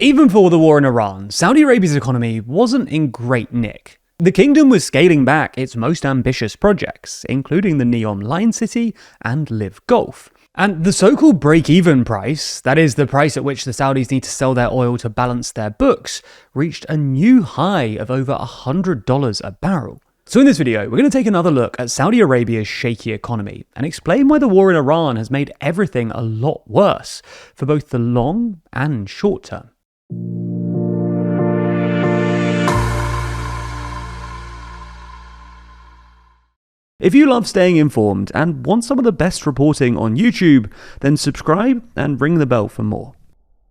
Even before the war in Iran, Saudi Arabia's economy wasn't in great nick. The kingdom was scaling back its most ambitious projects, including the Neom Line City and Live Gulf. And the so-called break-even price, that is the price at which the Saudis need to sell their oil to balance their books, reached a new high of over $100 a barrel. So in this video, we're going to take another look at Saudi Arabia's shaky economy and explain why the war in Iran has made everything a lot worse for both the long and short term. If you love staying informed and want some of the best reporting on YouTube, then subscribe and ring the bell for more.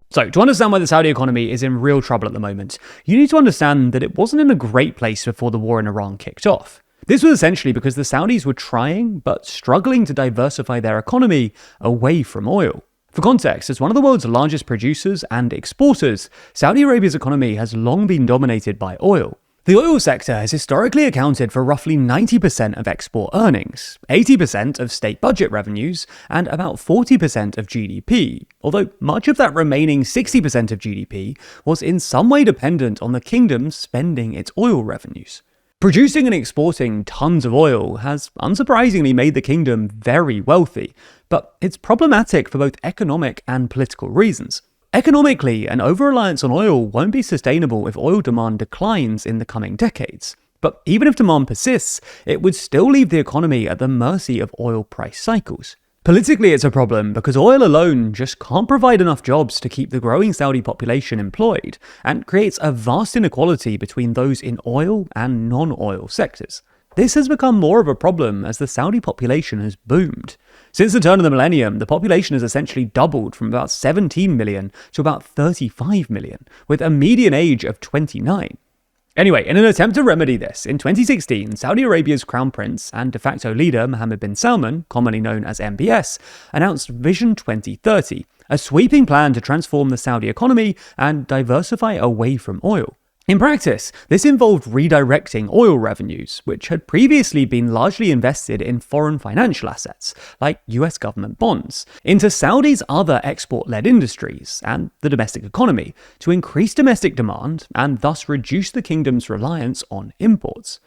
So, to understand why the Saudi economy is in real trouble at the moment, you need to understand that it wasn't in a great place before the war in Iran kicked off. This was essentially because the Saudis were trying, but struggling to diversify their economy away from oil. For context, as one of the world's largest producers and exporters, Saudi Arabia's economy has long been dominated by oil. The oil sector has historically accounted for roughly 90% of export earnings, 80% of state budget revenues, and about 40% of GDP, although much of that remaining 60% of GDP was in some way dependent on the kingdom spending its oil revenues. Producing and exporting tons of oil has unsurprisingly made the kingdom very wealthy, but it's problematic for both economic and political reasons. Economically, an over-reliance on oil won't be sustainable if oil demand declines in the coming decades. But even if demand persists, it would still leave the economy at the mercy of oil price cycles. Politically, it's a problem because oil alone just can't provide enough jobs to keep the growing Saudi population employed, and creates a vast inequality between those in oil and non-oil sectors. This has become more of a problem as the Saudi population has boomed. Since the turn of the millennium, the population has essentially doubled from about 17 million to about 35 million, with a median age of 29. Anyway, in an attempt to remedy this, in 2016, Saudi Arabia's crown prince and de facto leader Mohammed bin Salman, commonly known as MBS, announced Vision 2030, a sweeping plan to transform the Saudi economy and diversify away from oil. In practice, this involved redirecting oil revenues, which had previously been largely invested in foreign financial assets, like US government bonds, into Saudi's other export-led industries and the domestic economy to increase domestic demand and thus reduce the kingdom's reliance on imports.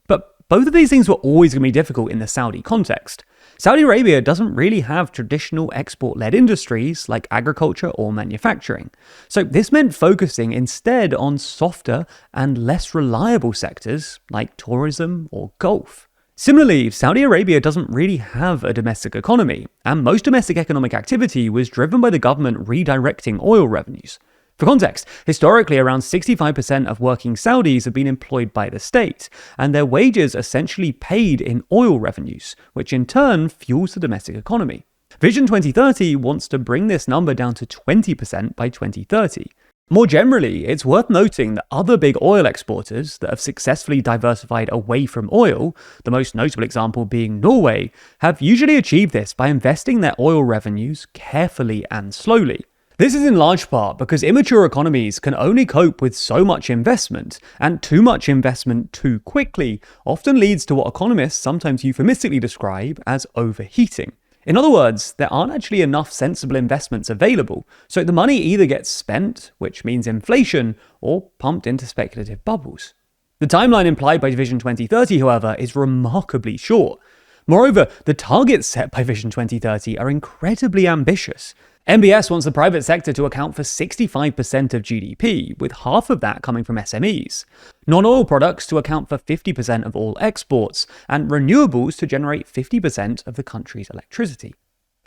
But both of these things were always going to be difficult in the Saudi context. Saudi Arabia doesn't really have traditional export-led industries like agriculture or manufacturing. So this meant focusing instead on softer and less reliable sectors like tourism or golf. Similarly, Saudi Arabia doesn't really have a domestic economy, and most domestic economic activity was driven by the government redirecting oil revenues. For context, historically around 65% of working Saudis have been employed by the state, and their wages essentially paid in oil revenues, which in turn fuels the domestic economy. Vision 2030 wants to bring this number down to 20% by 2030. More generally, it's worth noting that other big oil exporters that have successfully diversified away from oil, the most notable example being Norway, have usually achieved this by investing their oil revenues carefully and slowly. This is in large part because immature economies can only cope with so much investment, and too much investment too quickly often leads to what economists sometimes euphemistically describe as overheating. In other words, there aren't actually enough sensible investments available, so the money either gets spent, which means inflation, or pumped into speculative bubbles. The timeline implied by Vision 2030, however, is remarkably short. Moreover, the targets set by Vision 2030 are incredibly ambitious. MBS wants the private sector to account for 65% of GDP, with half of that coming from SMEs. Non-oil products to account for 50% of all exports, and renewables to generate 50% of the country's electricity.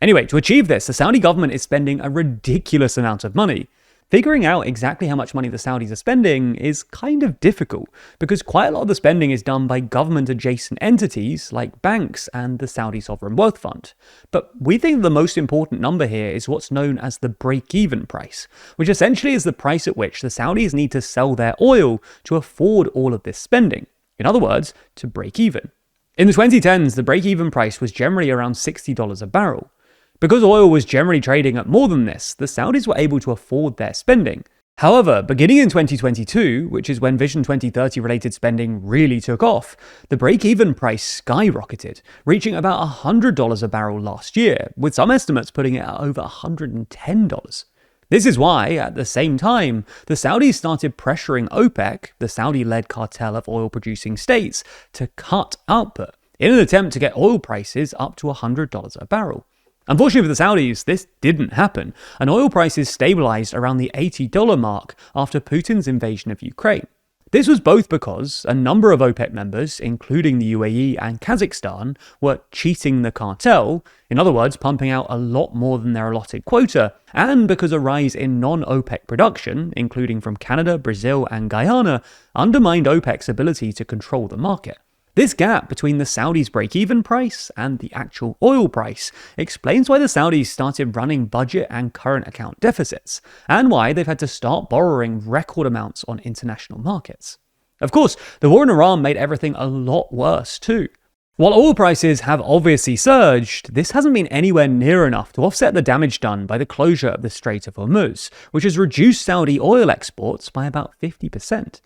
Anyway, to achieve this, the Saudi government is spending a ridiculous amount of money. Figuring out exactly how much money the Saudis are spending is kind of difficult, because quite a lot of the spending is done by government-adjacent entities like banks and the Saudi Sovereign Wealth Fund. But we think the most important number here is what's known as the break-even price, which essentially is the price at which the Saudis need to sell their oil to afford all of this spending. In other words, to break even. In the 2010s, the break-even price was generally around $60 a barrel. Because oil was generally trading at more than this, the Saudis were able to afford their spending. However, beginning in 2022, which is when Vision 2030 related spending really took off, the break-even price skyrocketed, reaching about $100 a barrel last year, with some estimates putting it at over $110. This is why, at the same time, the Saudis started pressuring OPEC, the Saudi-led cartel of oil-producing states, to cut output in an attempt to get oil prices up to $100 a barrel. Unfortunately for the Saudis, this didn't happen, and oil prices stabilized around the $80 mark after Putin's invasion of Ukraine. This was both because a number of OPEC members, including the UAE and Kazakhstan, were cheating the cartel, in other words, pumping out a lot more than their allotted quota, and because a rise in non-OPEC production, including from Canada, Brazil, and Guyana, undermined OPEC's ability to control the market. This gap between the Saudis' break-even price and the actual oil price explains why the Saudis started running budget and current account deficits, and why they've had to start borrowing record amounts on international markets. Of course, the war in Iran made everything a lot worse too. While oil prices have obviously surged, this hasn't been anywhere near enough to offset the damage done by the closure of the Strait of Hormuz, which has reduced Saudi oil exports by about 50%.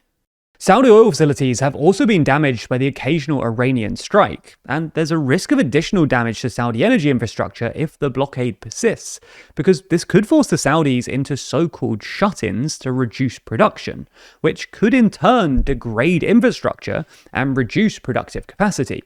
Saudi oil facilities have also been damaged by the occasional Iranian strike, and there's a risk of additional damage to Saudi energy infrastructure if the blockade persists, because this could force the Saudis into so-called shut-ins to reduce production, which could in turn degrade infrastructure and reduce productive capacity.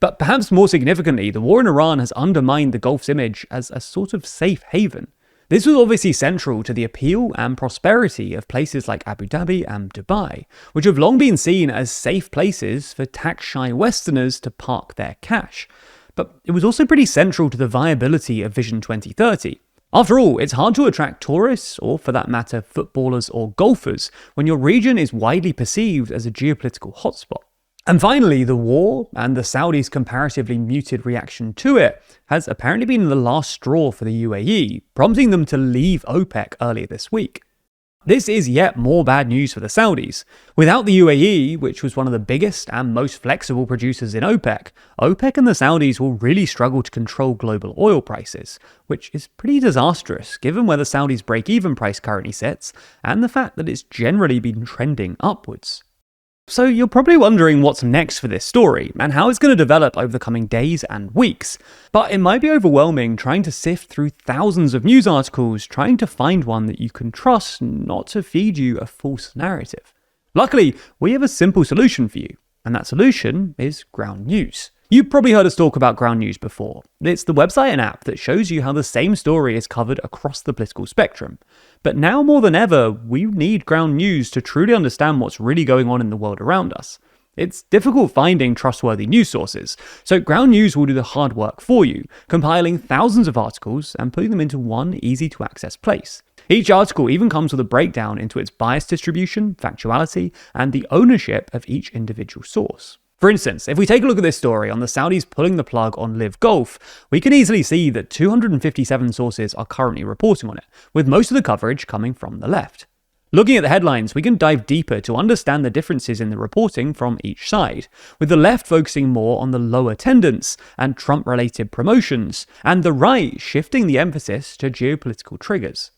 But perhaps more significantly, the war in Iran has undermined the Gulf's image as a sort of safe haven. This was obviously central to the appeal and prosperity of places like Abu Dhabi and Dubai, which have long been seen as safe places for tax-shy Westerners to park their cash. But it was also pretty central to the viability of Vision 2030. After all, it's hard to attract tourists, or for that matter, footballers or golfers, when your region is widely perceived as a geopolitical hotspot. And finally, the war, and the Saudis' comparatively muted reaction to it, has apparently been the last straw for the UAE, prompting them to leave OPEC earlier this week. This is yet more bad news for the Saudis. Without the UAE, which was one of the biggest and most flexible producers in OPEC, OPEC and the Saudis will really struggle to control global oil prices, which is pretty disastrous given where the Saudis' break-even price currently sits, and the fact that it's generally been trending upwards. So you're probably wondering what's next for this story, and how it's going to develop over the coming days and weeks. But it might be overwhelming trying to sift through thousands of news articles, trying to find one that you can trust not to feed you a false narrative. Luckily, we have a simple solution for you, and that solution is Ground News. You've probably heard us talk about Ground News before. It's the website and app that shows you how the same story is covered across the political spectrum. But now more than ever, we need Ground News to truly understand what's really going on in the world around us. It's difficult finding trustworthy news sources, so Ground News will do the hard work for you, compiling thousands of articles and putting them into one easy-to-access place. Each article even comes with a breakdown into its bias distribution, factuality, and the ownership of each individual source. For instance, if we take a look at this story on the Saudis pulling the plug on Live Golf, we can easily see that 257 sources are currently reporting on it, with most of the coverage coming from the left. Looking at the headlines, we can dive deeper to understand the differences in the reporting from each side, with the left focusing more on the low attendance and Trump-related promotions, and the right shifting the emphasis to geopolitical triggers.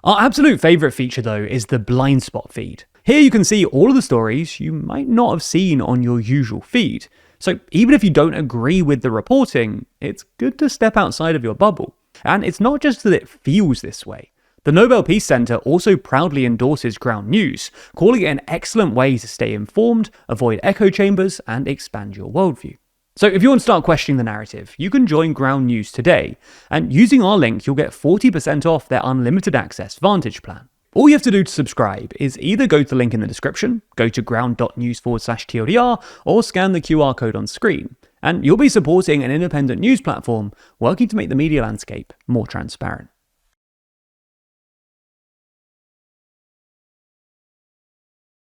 Our absolute favourite feature, though, is the blind spot feed. Here you can see all of the stories you might not have seen on your usual feed. So even if you don't agree with the reporting, it's good to step outside of your bubble. And it's not just that it feels this way. The Nobel Peace Center also proudly endorses Ground News, calling it an excellent way to stay informed, avoid echo chambers, and expand your worldview. So if you want to start questioning the narrative, you can join Ground News today, and using our link, you'll get 40% off their unlimited access Vantage plan. All you have to do to subscribe is either go to the link in the description, go to ground.news/TLDR, or scan the QR code on screen, and you'll be supporting an independent news platform working to make the media landscape more transparent.